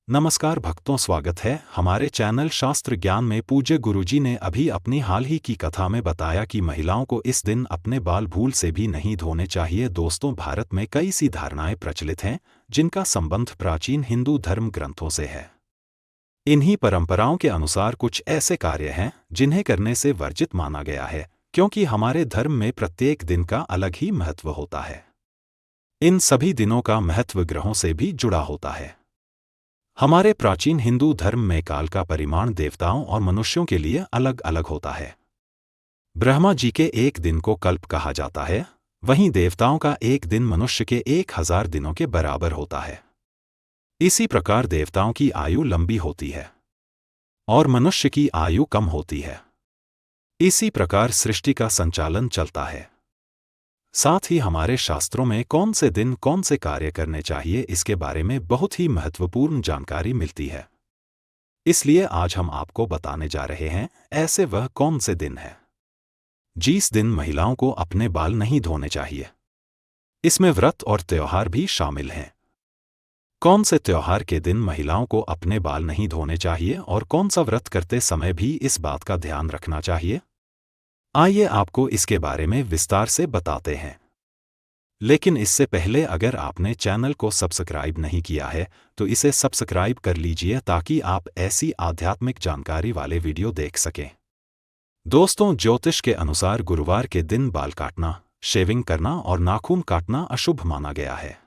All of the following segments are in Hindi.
नमस्कार भक्तों, स्वागत है हमारे चैनल शास्त्र ज्ञान में। पूज्य गुरुजी ने अभी अपनी हाल ही की कथा में बताया कि महिलाओं को इस दिन अपने बाल भूल से भी नहीं धोने चाहिए। दोस्तों, भारत में कई सी धारणाएं प्रचलित हैं जिनका संबंध प्राचीन हिंदू धर्म ग्रंथों से है। इन्हीं परंपराओं के अनुसार कुछ ऐसे कार्य हैं जिन्हें करने से वर्जित माना गया है, क्योंकि हमारे धर्म में प्रत्येक दिन का अलग ही महत्व होता है। इन सभी दिनों का महत्व ग्रहों से भी जुड़ा होता है। हमारे प्राचीन हिंदू धर्म में काल का परिमाण देवताओं और मनुष्यों के लिए अलग अलग होता है। ब्रह्मा जी के एक दिन को कल्प कहा जाता है, वहीं देवताओं का एक दिन मनुष्य के 1000 दिनों के बराबर होता है। इसी प्रकार देवताओं की आयु लंबी होती है और मनुष्य की आयु कम होती है। इसी प्रकार सृष्टि का संचालन चलता है। साथ ही हमारे शास्त्रों में कौन से दिन कौन से कार्य करने चाहिए, इसके बारे में बहुत ही महत्वपूर्ण जानकारी मिलती है। इसलिए आज हम आपको बताने जा रहे हैं ऐसे वह कौन से दिन हैं जिस दिन महिलाओं को अपने बाल नहीं धोने चाहिए। इसमें व्रत और त्योहार भी शामिल हैं। कौन से त्योहार के दिन महिलाओं को अपने बाल नहीं धोने चाहिए और कौन सा व्रत करते समय भी इस बात का ध्यान रखना चाहिए, आइए आपको इसके बारे में विस्तार से बताते हैं। लेकिन इससे पहले अगर आपने चैनल को सब्सक्राइब नहीं किया है तो इसे सब्सक्राइब कर लीजिए ताकि आप ऐसी आध्यात्मिक जानकारी वाले वीडियो देख सकें। दोस्तों, ज्योतिष के अनुसार गुरुवार के दिन बाल काटना, शेविंग करना और नाखून काटना अशुभ माना गया है।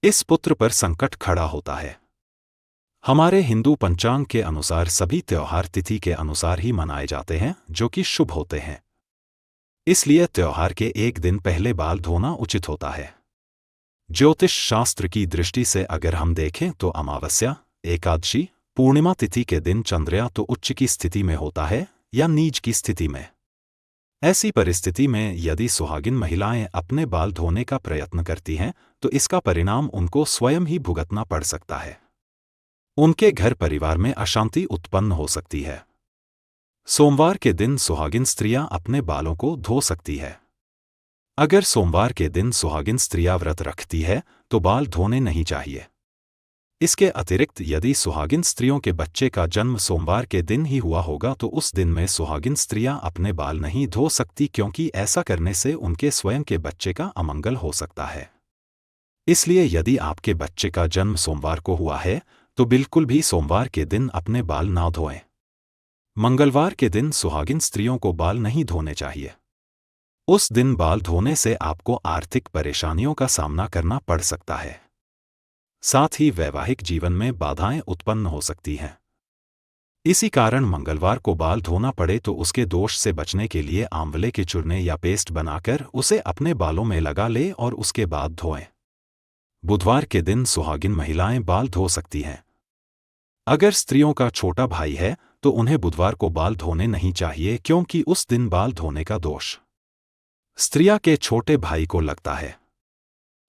इस पुत्र पर संकट खड़ा होता है। हमारे हिंदू पंचांग के अनुसार सभी त्योहार तिथि के अनुसार ही मनाए जाते हैं, जो कि शुभ होते हैं। इसलिए त्योहार के एक दिन पहले बाल धोना उचित होता है। ज्योतिष शास्त्र की दृष्टि से अगर हम देखें तो अमावस्या, एकादशी, पूर्णिमा तिथि के दिन चंद्रमा तो उच्च की स्थिति में होता है या नीच की स्थिति में। ऐसी परिस्थिति में यदि सुहागिन महिलाएं अपने बाल धोने का प्रयत्न करती हैं तो इसका परिणाम उनको स्वयं ही भुगतना पड़ सकता है। उनके घर परिवार में अशांति उत्पन्न हो सकती है। सोमवार के दिन सुहागिन स्त्रियां अपने बालों को धो सकती है। अगर सोमवार के दिन सुहागिन स्त्रियां व्रत रखती है तो बाल धोने नहीं चाहिए। इसके अतिरिक्त यदि सुहागिन स्त्रियों के बच्चे का जन्म सोमवार के दिन ही हुआ होगा तो उस दिन में सुहागिन स्त्रियां अपने बाल नहीं धो सकती, क्योंकि ऐसा करने से उनके स्वयं के बच्चे का अमंगल हो सकता है। इसलिए यदि आपके बच्चे का जन्म सोमवार को हुआ है तो बिल्कुल भी सोमवार के दिन अपने बाल ना धोएं। मंगलवार के दिन सुहागिन स्त्रियों को बाल नहीं धोने चाहिए। उस दिन बाल धोने से आपको आर्थिक परेशानियों का सामना करना पड़ सकता है। साथ ही वैवाहिक जीवन में बाधाएं उत्पन्न हो सकती हैं। इसी कारण मंगलवार को बाल धोना पड़े तो उसके दोष से बचने के लिए आंवले के चूरने या पेस्ट बनाकर उसे अपने बालों में लगा ले और उसके बाद धोएं। बुधवार के दिन सुहागिन महिलाएं बाल धो सकती हैं। अगर स्त्रियों का छोटा भाई है तो उन्हें बुधवार को बाल धोने नहीं चाहिए, क्योंकि उस दिन बाल धोने का दोष स्त्रियां के छोटे भाई को लगता है।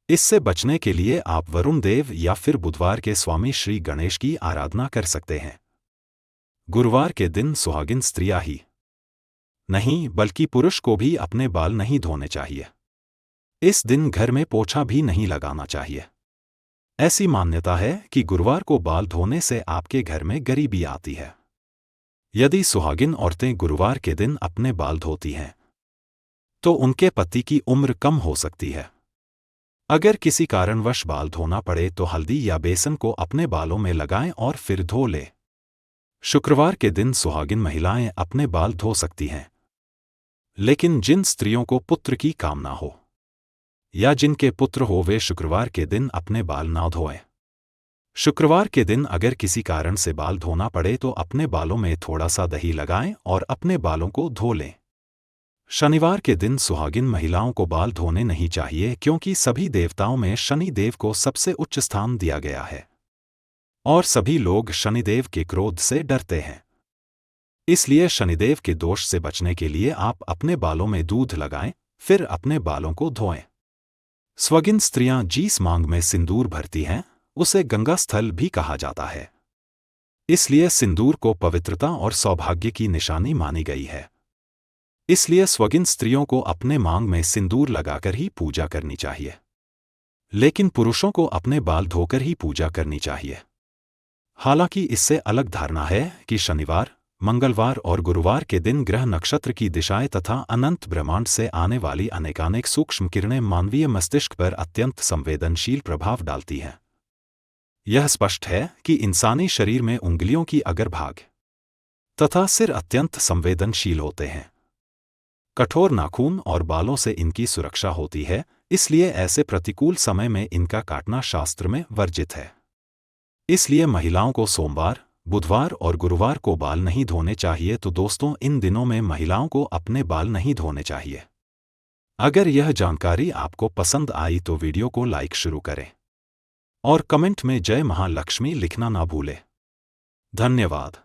इससे बचने के लिए आप वरुण देव या फिर बुधवार के स्वामी श्री गणेश की आराधना कर सकते हैं। गुरुवार के दिन सुहागिन स्त्रियां ही नहीं बल्कि पुरुष को भी अपने बाल नहीं धोने चाहिए। इस दिन घर में पोछा भी नहीं लगाना चाहिए। ऐसी मान्यता है कि गुरुवार को बाल धोने से आपके घर में गरीबी आती है। यदि सुहागिन औरतें गुरुवार के दिन अपने बाल धोती हैं तो उनके पति की उम्र कम हो सकती है। अगर किसी कारणवश बाल धोना पड़े तो हल्दी या बेसन को अपने बालों में लगाएं और फिर धो लें। शुक्रवार के दिन सुहागिन महिलाएं अपने बाल धो सकती हैं, लेकिन जिन स्त्रियों को पुत्र की कामना हो या जिनके पुत्र हो वे शुक्रवार के दिन अपने बाल ना धोएं। शुक्रवार के दिन अगर किसी कारण से बाल धोना पड़े तो अपने बालों में थोड़ा सा दही लगाएं और अपने बालों को धो लें। शनिवार के दिन सुहागिन महिलाओं को बाल धोने नहीं चाहिए, क्योंकि सभी देवताओं में शनि देव को सबसे उच्च स्थान दिया गया है और सभी लोग शनिदेव के क्रोध से डरते हैं। इसलिए शनिदेव के दोष से बचने के लिए आप अपने बालों में दूध लगाएं, फिर अपने बालों को धोएं। स्वगिन स्त्रियां जिस मांग में सिंदूर भरती हैं उसे गंगा स्थल भी कहा जाता है। इसलिए सिंदूर को पवित्रता और सौभाग्य की निशानी मानी गई है। इसलिए स्वगिन स्त्रियों को अपने मांग में सिंदूर लगाकर ही पूजा करनी चाहिए, लेकिन पुरुषों को अपने बाल धोकर ही पूजा करनी चाहिए। हालांकि इससे अलग धारणा है कि शनिवार, मंगलवार और गुरुवार के दिन ग्रह नक्षत्र की दिशाएं तथा अनंत ब्रह्मांड से आने वाली अनेकानेक सूक्ष्म किरणें मानवीय मस्तिष्क पर अत्यंत संवेदनशील प्रभाव डालती हैं। यह स्पष्ट है कि इंसानी शरीर में उंगलियों की अग्रभाग तथा सिर अत्यंत संवेदनशील होते हैं। कठोर नाखून और बालों से इनकी सुरक्षा होती है, इसलिए ऐसे प्रतिकूल समय में इनका काटना शास्त्र में वर्जित है। इसलिए महिलाओं को सोमवार, बुधवार और गुरुवार को बाल नहीं धोने चाहिए। तो दोस्तों, इन दिनों में महिलाओं को अपने बाल नहीं धोने चाहिए। अगर यह जानकारी आपको पसंद आई तो वीडियो को लाइक शुरू करें और कमेंट में जय महालक्ष्मी लिखना ना भूलें। धन्यवाद।